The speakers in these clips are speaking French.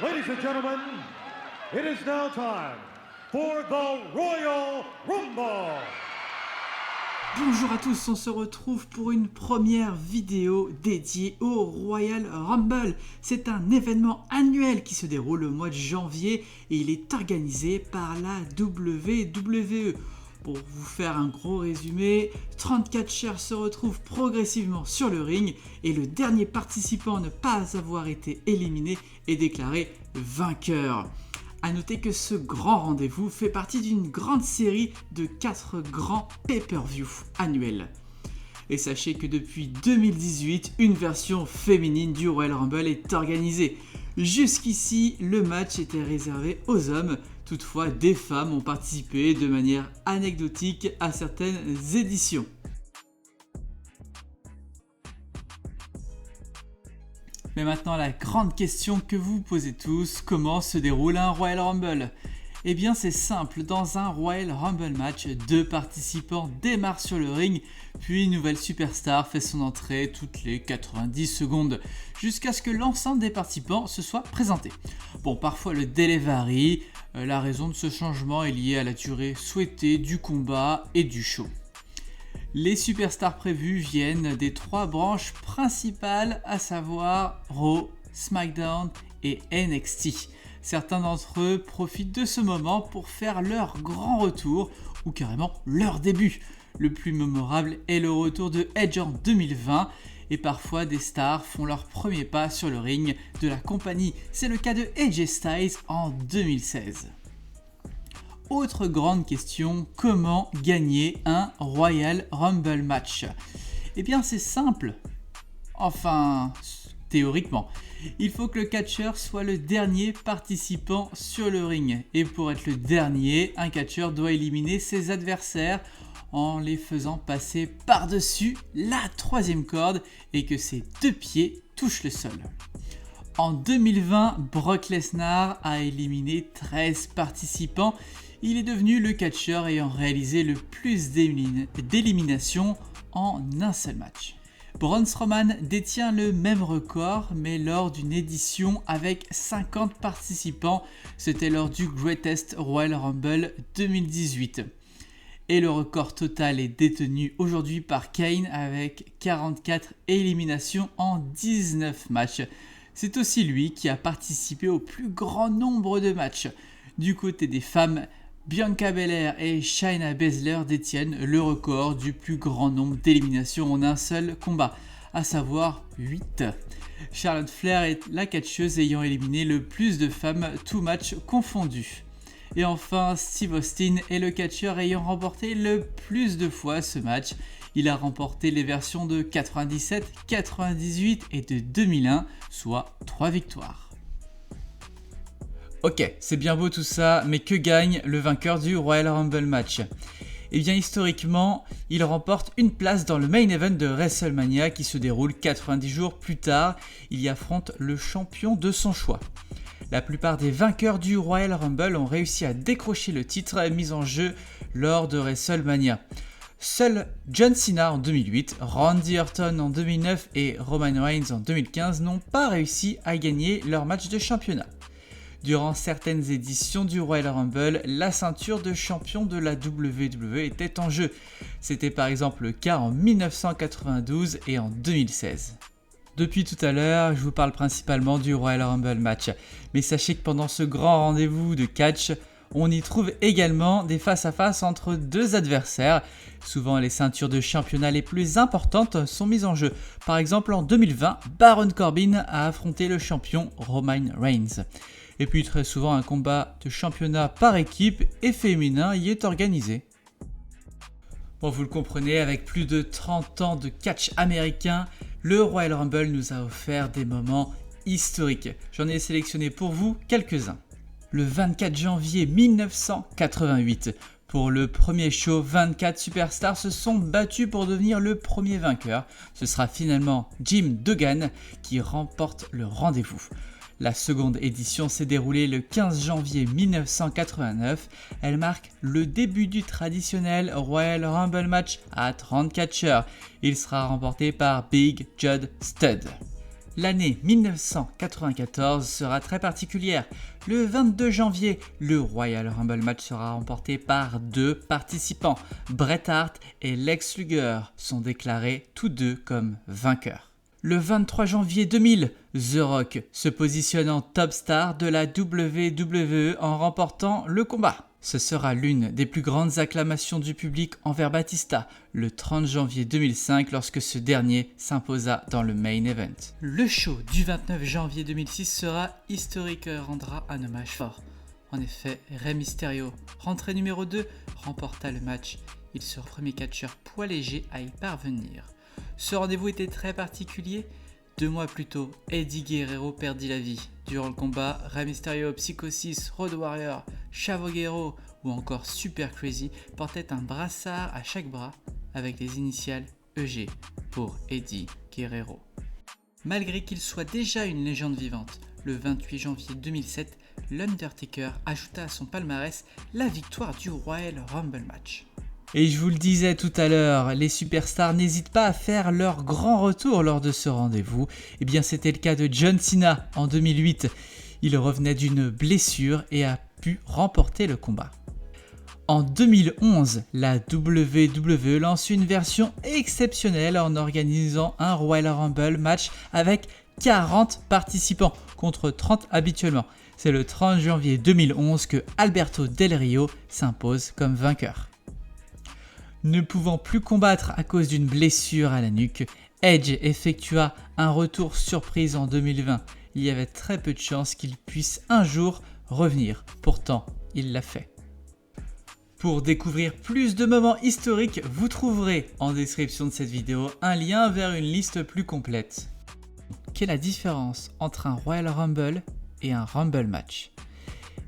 Ladies and gentlemen, it is now time for the Royal Rumble. Bonjour à tous, on se retrouve pour une première vidéo dédiée au Royal Rumble. C'est un événement annuel qui se déroule au mois de janvier et il est organisé par la WWE. Pour vous faire un gros résumé, 30 catcheurs se retrouvent progressivement sur le ring et le dernier participant à ne pas avoir été éliminé est déclaré vainqueur. A noter que ce grand rendez-vous fait partie d'une grande série de 4 grands pay-per-view annuels. Et sachez que depuis 2018, une version féminine du Royal Rumble est organisée. Jusqu'ici, le match était réservé aux hommes. Toutefois, des femmes ont participé de manière anecdotique à certaines éditions. Mais maintenant, la grande question que vous vous posez tous, comment se déroule un Royal Rumble ? Eh bien, c'est simple, dans un Royal Rumble match, 2 participants démarrent sur le ring, puis une nouvelle superstar fait son entrée toutes les 90 secondes, jusqu'à ce que l'ensemble des participants se soit présenté. Bon, parfois le délai varie, la raison de ce changement est liée à la durée souhaitée du combat et du show. Les superstars prévues viennent des 3 branches principales, à savoir Raw, SmackDown et NXT. Certains d'entre eux profitent de ce moment pour faire leur grand retour ou carrément leur début. Le plus mémorable est le retour de Edge en 2020 et parfois des stars font leur premier pas sur le ring de la compagnie. C'est le cas de AJ Styles en 2016. Autre grande question, comment gagner un Royal Rumble match ? Eh bien c'est simple, enfin théoriquement. Il faut que le catcheur soit le dernier participant sur le ring. Et pour être le dernier, un catcheur doit éliminer ses adversaires en les faisant passer par-dessus la 3e corde et que ses 2 pieds touchent le sol. En 2020, Brock Lesnar a éliminé 13 participants. Il est devenu le catcheur ayant réalisé le plus d'éliminations en un seul match. Braun Strowman détient le même record, mais lors d'une édition avec 50 participants, c'était lors du Greatest Royal Rumble 2018. Et le record total est détenu aujourd'hui par Kane avec 44 éliminations en 19 matchs. C'est aussi lui qui a participé au plus grand nombre de matchs. Du côté des femmes, Bianca Belair et Shayna Baszler détiennent le record du plus grand nombre d'éliminations en un seul combat, à savoir 8. Charlotte Flair est la catcheuse ayant éliminé le plus de femmes, tous matchs confondus. Et enfin, Steve Austin est le catcheur ayant remporté le plus de fois ce match. Il a remporté les versions de 97, 98 et de 2001, soit 3 victoires. Ok, c'est bien beau tout ça, mais que gagne le vainqueur du Royal Rumble match ? Eh bien historiquement, il remporte une place dans le main event de WrestleMania qui se déroule 90 jours plus tard. Il y affronte le champion de son choix. La plupart des vainqueurs du Royal Rumble ont réussi à décrocher le titre mis en jeu lors de WrestleMania. Seuls John Cena en 2008, Randy Orton en 2009 et Roman Reigns en 2015 n'ont pas réussi à gagner leur match de championnat. Durant certaines éditions du Royal Rumble, la ceinture de champion de la WWE était en jeu. C'était par exemple le cas en 1992 et en 2016. Depuis tout à l'heure, je vous parle principalement du Royal Rumble match. Mais sachez que pendant ce grand rendez-vous de catch, on y trouve également des face-à-face entre 2 adversaires. Souvent, les ceintures de championnat les plus importantes sont mises en jeu. Par exemple, en 2020, Baron Corbin a affronté le champion Roman Reigns. Et puis très souvent, un combat de championnat par équipe et féminin y est organisé. Bon, vous le comprenez, avec plus de 30 ans de catch américain, le Royal Rumble nous a offert des moments historiques. J'en ai sélectionné pour vous quelques-uns. Le 24 janvier 1988, pour le premier show, 24 superstars se sont battus pour devenir le premier vainqueur. Ce sera finalement Jim Duggan qui remporte le rendez-vous. La seconde édition s'est déroulée le 15 janvier 1989. Elle marque le début du traditionnel Royal Rumble match à 30 catcheurs. Il sera remporté par Big Judd Studd. L'année 1994 sera très particulière. Le 22 janvier, le Royal Rumble match sera remporté par deux participants. Bret Hart et Lex Luger sont déclarés tous deux comme vainqueurs. Le 23 janvier 2000, The Rock se positionne en top star de la WWE en remportant le combat. Ce sera l'une des plus grandes acclamations du public envers Batista, le 30 janvier 2005 lorsque ce dernier s'imposa dans le main event. Le show du 29 janvier 2006 sera historique et rendra un hommage fort. En effet, Rey Mysterio, rentré numéro 2, remporta le match. Il sera le premier catcheur poids léger à y parvenir. Ce rendez-vous était très particulier. 2 mois plus tôt, Eddie Guerrero perdit la vie. Durant le combat, Rey Mysterio, Psychosis, Road Warrior, Chavo Guerrero ou encore Super Crazy portaient un brassard à chaque bras avec les initiales EG pour Eddie Guerrero. Malgré qu'il soit déjà une légende vivante, le 28 janvier 2007, l'Undertaker ajouta à son palmarès la victoire du Royal Rumble match. Et je vous le disais tout à l'heure, les superstars n'hésitent pas à faire leur grand retour lors de ce rendez-vous. Et bien c'était le cas de John Cena en 2008. Il revenait d'une blessure et a pu remporter le combat. En 2011, la WWE lance une version exceptionnelle en organisant un Royal Rumble match avec 40 participants contre 30 habituellement. C'est le 30 janvier 2011 que Alberto Del Rio s'impose comme vainqueur. Ne pouvant plus combattre à cause d'une blessure à la nuque, Edge effectua un retour surprise en 2020. Il y avait très peu de chances qu'il puisse un jour revenir. Pourtant, il l'a fait. Pour découvrir plus de moments historiques, vous trouverez en description de cette vidéo un lien vers une liste plus complète. Quelle est la différence entre un Royal Rumble et un Rumble match ?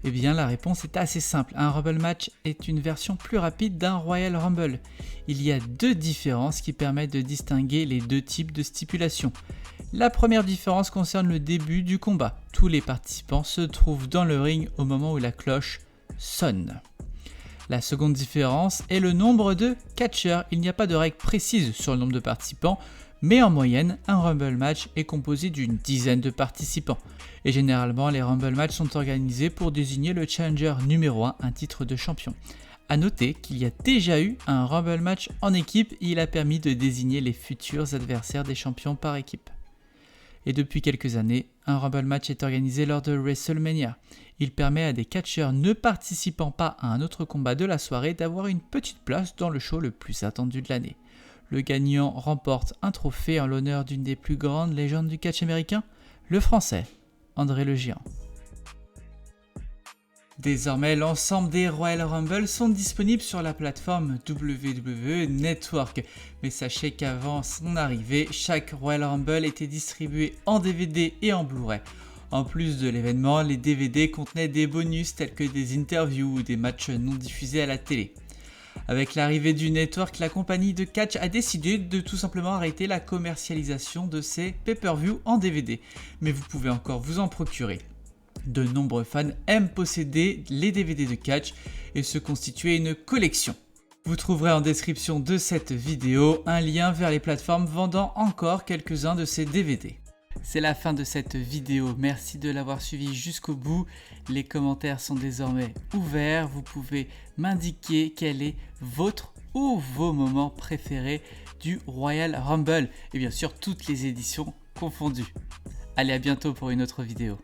Eh bien la réponse est assez simple, un Rumble match est une version plus rapide d'un Royal Rumble. Il y a deux différences qui permettent de distinguer les deux types de stipulations. La première différence concerne le début du combat. Tous les participants se trouvent dans le ring au moment où la cloche sonne. La seconde différence est le nombre de catcheurs. Il n'y a pas de règle précise sur le nombre de participants, mais en moyenne, un Rumble match est composé d'une dizaine de participants. Et généralement, les Rumble matchs sont organisés pour désigner le challenger numéro 1, un titre de champion. A noter qu'il y a déjà eu un Rumble match en équipe et il a permis de désigner les futurs adversaires des champions par équipe. Et depuis quelques années, un Rumble match est organisé lors de WrestleMania. Il permet à des catcheurs ne participant pas à un autre combat de la soirée d'avoir une petite place dans le show le plus attendu de l'année. Le gagnant remporte un trophée en l'honneur d'une des plus grandes légendes du catch américain, le français André le Géant. Désormais, l'ensemble des Royal Rumble sont disponibles sur la plateforme WWE Network. Mais sachez qu'avant son arrivée, chaque Royal Rumble était distribué en DVD et en Blu-ray. En plus de l'événement, les DVD contenaient des bonus tels que des interviews ou des matchs non diffusés à la télé. Avec l'arrivée du network, la compagnie de catch a décidé de tout simplement arrêter la commercialisation de ces pay-per-view en DVD. Mais vous pouvez encore vous en procurer. De nombreux fans aiment posséder les DVD de catch et se constituer une collection. Vous trouverez en description de cette vidéo un lien vers les plateformes vendant encore quelques-uns de ces DVD. C'est la fin de cette vidéo, merci de l'avoir suivi jusqu'au bout. Les commentaires sont désormais ouverts, vous pouvez m'indiquer quel est votre ou vos moments préférés du Royal Rumble et bien sûr toutes les éditions confondues. Allez, à bientôt pour une autre vidéo.